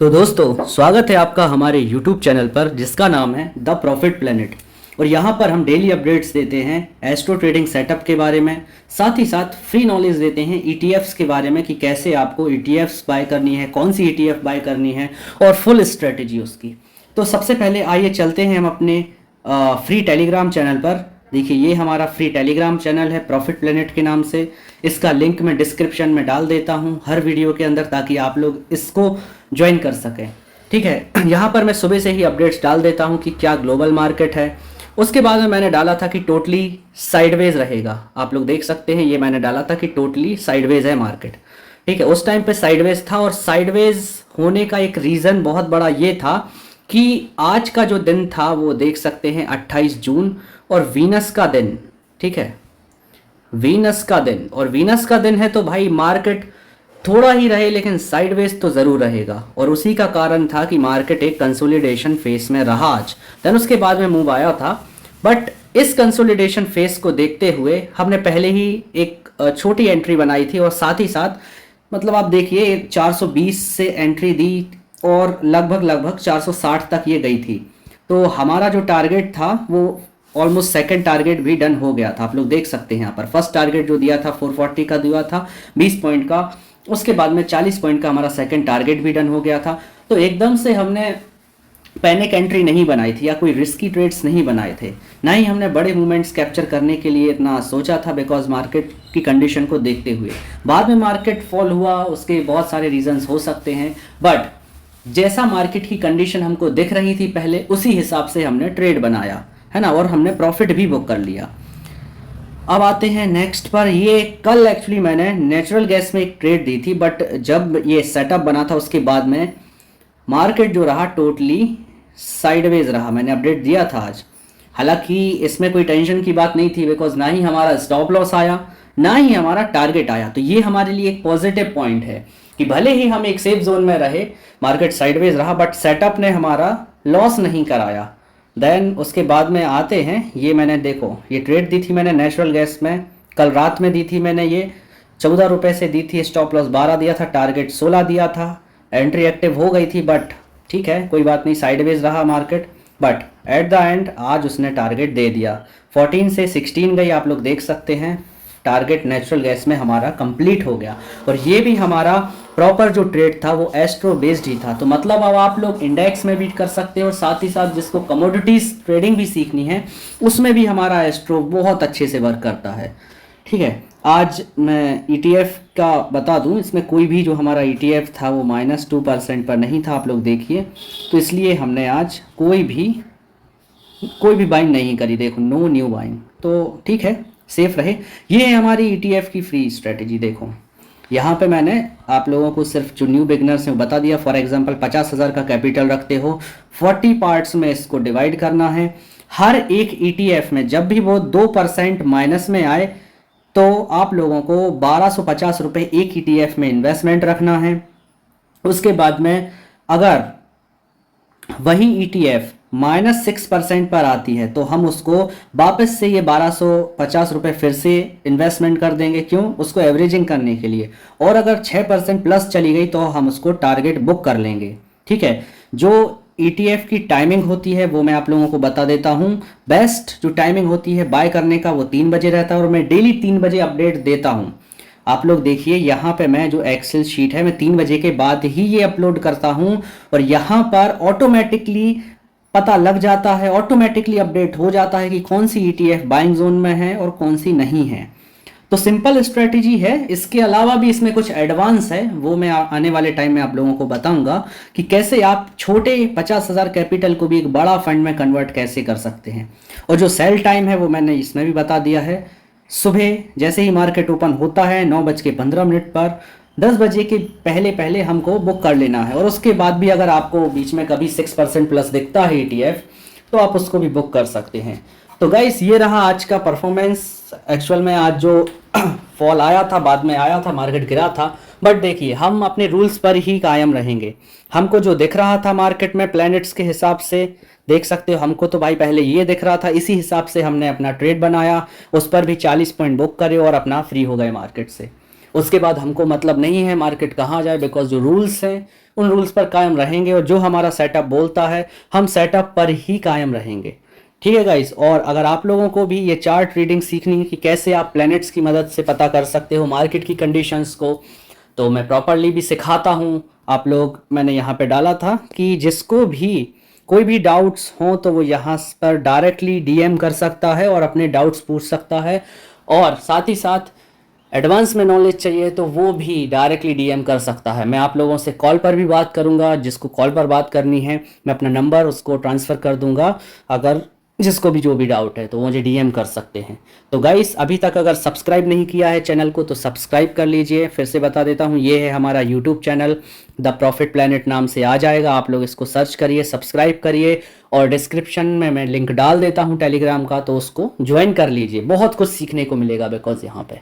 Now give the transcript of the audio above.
तो दोस्तों स्वागत है आपका हमारे YouTube चैनल पर जिसका नाम है द प्रॉफिट प्लेनेट। और यहाँ पर हम डेली अपडेट्स देते हैं एस्ट्रो ट्रेडिंग सेटअप के बारे में, साथ ही साथ फ्री नॉलेज देते हैं ETFs के बारे में कि कैसे आपको ETFs बाय करनी है, कौन सी ETF बाय करनी है और फुल स्ट्रेटजी उसकी। तो सबसे पहले आइए चलते हैं हम अपने फ्री टेलीग्राम चैनल पर। देखिए ये हमारा फ्री टेलीग्राम चैनल है प्रॉफिट प्लेनेट के नाम से। इसका लिंक मैं डिस्क्रिप्शन में डाल देता हूँ हर वीडियो के अंदर ताकि आप लोग इसको ज्वाइन कर सकें। ठीक है, यहाँ पर मैं सुबह से ही अपडेट्स डाल देता हूँ कि क्या ग्लोबल मार्केट है। उसके बाद में मैंने डाला था कि टोटली साइडवेज रहेगा। आप लोग देख सकते हैं ये मैंने डाला था कि टोटली साइडवेज है मार्केट। ठीक है, उस टाइम पे साइडवेज था और साइडवेज होने का एक रीज़न बहुत बड़ा ये था कि आज का जो दिन था वो देख सकते हैं 28 जून और वीनस का दिन। ठीक है, वीनस का दिन, और वीनस का दिन है तो भाई मार्केट थोड़ा ही रहे लेकिन साइडवेज तो ज़रूर रहेगा। और उसी का कारण था कि मार्केट एक कंसोलिडेशन फेस में रहा आज, देन उसके बाद में मूव आया था। बट इस कंसोलिडेशन फेस को देखते हुए हमने पहले ही एक छोटी एंट्री बनाई थी और साथ ही साथ मतलब आप देखिए 420 से एंट्री दी और लगभग 460 तक ये गई थी। तो हमारा जो टारगेट था वो ऑलमोस्ट सेकंड टारगेट भी डन हो गया था। आप लोग देख सकते हैं यहाँ पर फर्स्ट टारगेट जो दिया था 440 का दिया था 20 पॉइंट का, उसके बाद में 40 पॉइंट का हमारा सेकंड टारगेट भी डन हो गया था। तो एकदम से हमने पैनिक एंट्री नहीं बनाई थी या कोई रिस्की ट्रेड्स नहीं बनाए थे, ना ही हमने बड़े मूवमेंट्स कैप्चर करने के लिए इतना सोचा था बिकॉज मार्केट की कंडीशन को देखते हुए। बाद में मार्केट फॉल हुआ, उसके बहुत सारे रीजंस हो सकते हैं, बट जैसा मार्केट की कंडीशन हमको दिख रही थी पहले उसी हिसाब से हमने ट्रेड बनाया है ना, और हमने प्रॉफिट भी बुक कर लिया। अब आते हैं नेक्स्ट पर। ये कल एक्चुअली मैंने नेचुरल गैस में एक ट्रेड दी थी, बट जब ये सेटअप बना था उसके बाद में मार्केट जो रहा टोटली साइडवेज रहा। मैंने अपडेट दिया था आज, हालांकि इसमें कोई टेंशन की बात नहीं थी बिकॉज ना ही हमारा स्टॉप लॉस आया ना ही हमारा टारगेट आया। तो ये हमारे लिए एक पॉजिटिव पॉइंट है कि भले ही हम एक सेफ जोन में रहे, मार्केट साइडवेज रहा, बट सेटअप ने हमारा लॉस नहीं कराया। देन उसके बाद में आते हैं, ये मैंने देखो ये ट्रेड दी थी मैंने नेचुरल गैस में, कल रात में दी थी मैंने, ये 14 रुपये से दी थी, स्टॉप लॉस 12 दिया था, टारगेट 16 दिया था, एंट्री एक्टिव हो गई थी। बट ठीक है कोई बात नहीं, साइडवेज रहा market, but at the end आज उसने टारगेट दे दिया। 14 से 16 गई, आप लोग देख सकते हैं टारगेट नेचुरल गैस में हमारा कंप्लीट हो गया। और ये भी हमारा प्रॉपर जो ट्रेड था वो एस्ट्रो बेस्ड ही था। तो मतलब अब आप लोग इंडेक्स में भी कर सकते हो और साथ ही साथ जिसको कमोडिटीज ट्रेडिंग भी सीखनी है उसमें भी हमारा एस्ट्रो बहुत अच्छे से वर्क करता है। ठीक है, आज मैं ETF का बता दूं, इसमें कोई भी जो हमारा ETF था वो -2% पर नहीं था, आप लोग देखिए। तो इसलिए हमने आज कोई भी बाइंग नहीं करी, देखो नो न्यू बाइंग। तो ठीक है, सेफ रहे। ये है हमारी ETF की फ्री स्ट्रेटेजी। देखो यहाँ पे मैंने आप लोगों को सिर्फ जो न्यू बिगनर्स हैं बता दिया। फॉर एग्जांपल 50,000 का कैपिटल रखते हो, 40 पार्ट्स में इसको डिवाइड करना है। हर एक ETF में जब भी वो 2% माइनस में आए तो आप लोगों को 1250 रुपये एक ETF में इन्वेस्टमेंट रखना है। उसके बाद में अगर वही ETF -6% पर आती है तो हम उसको वापस से ये 1250 रुपये फिर से इन्वेस्टमेंट कर देंगे। क्यों? उसको एवरेजिंग करने के लिए। और अगर 6% प्लस चली गई तो हम उसको टारगेट बुक कर लेंगे। ठीक है, जो ETF की टाइमिंग होती है वो मैं आप लोगों को बता देता हूँ। बेस्ट जो टाइमिंग होती है बाय करने का वो 3 बजे रहता है और मैं डेली 3 बजे अपडेट देता हूँ। आप लोग देखिए यहाँ पे मैं जो एक्सेल शीट है मैं 3 बजे के बाद ही ये अपलोड करता हूँ और यहाँ पर ऑटोमेटिकली पता लग जाता है, ऑटोमेटिकली अपडेट हो जाता है कि कौन सी ETF बाइंग जोन में है और कौन सी नहीं है। तो सिंपल स्ट्रेटेजी है। इसके अलावा भी इसमें कुछ एडवांस है, वो मैं आने वाले टाइम में आप लोगों को बताऊंगा कि कैसे आप छोटे 50,000 कैपिटल को भी एक बड़ा फंड में कन्वर्ट कैसे कर सकते हैं। और जो सेल टाइम है वो मैंने इसमें भी बता दिया है। सुबह जैसे ही मार्केट ओपन होता है 9:15 पर 10 बजे के पहले हमको बुक कर लेना है। और उसके बाद भी अगर आपको बीच में कभी 6% प्लस दिखता है ETF तो आप उसको भी बुक कर सकते हैं। तो गाइस ये रहा आज का परफॉर्मेंस। एक्चुअल में आज जो फॉल आया था बाद में आया था, मार्केट गिरा था, बट देखिए हम अपने रूल्स पर ही कायम रहेंगे। हमको जो दिख रहा था मार्केट में प्लैनेट्स के हिसाब से, देख सकते हो हमको तो भाई पहले ये दिख रहा था, इसी हिसाब से हमने अपना ट्रेड बनाया, उस पर भी 40 पॉइंट बुक करे और अपना फ्री हो गए मार्केट से। उसके बाद हमको मतलब नहीं है मार्केट कहाँ जाए, बिकॉज जो रूल्स हैं उन रूल्स पर कायम रहेंगे और जो हमारा सेटअप बोलता है हम सेटअप पर ही कायम रहेंगे। ठीक है गाइस। और अगर आप लोगों को भी ये चार्ट रीडिंग सीखनी है कि कैसे आप प्लैनेट्स की मदद से पता कर सकते हो मार्केट की कंडीशंस को, तो मैं प्रॉपरली भी सिखाता हूँ। आप लोग, मैंने यहाँ पे डाला था कि जिसको भी कोई भी डाउट्स हो तो वो यहाँ पर डायरेक्टली डीएम कर सकता है और अपने डाउट्स पूछ सकता है। और साथ ही साथ एडवांस में नॉलेज चाहिए तो वो भी डायरेक्टली डीएम कर सकता है। मैं आप लोगों से कॉल पर भी बात करूंगा, जिसको कॉल पर बात करनी है मैं अपना नंबर उसको ट्रांसफ़र कर दूंगा। अगर जिसको भी जो भी डाउट है तो वो मुझे डीएम कर सकते हैं। तो गाइस, अभी तक अगर सब्सक्राइब नहीं किया है चैनल को तो सब्सक्राइब कर लीजिए। फिर से बता देता हूँ, ये है हमारा YouTube channel, the profit planet नाम से आ जाएगा। आप लोग इसको सर्च करिए, सब्सक्राइब करिए और डिस्क्रिप्शन में मैं लिंक डाल देता हूँ टेलीग्राम का, तो उसको ज्वाइन कर लीजिए। बहुत कुछ सीखने को मिलेगा बिकॉज यहाँ पे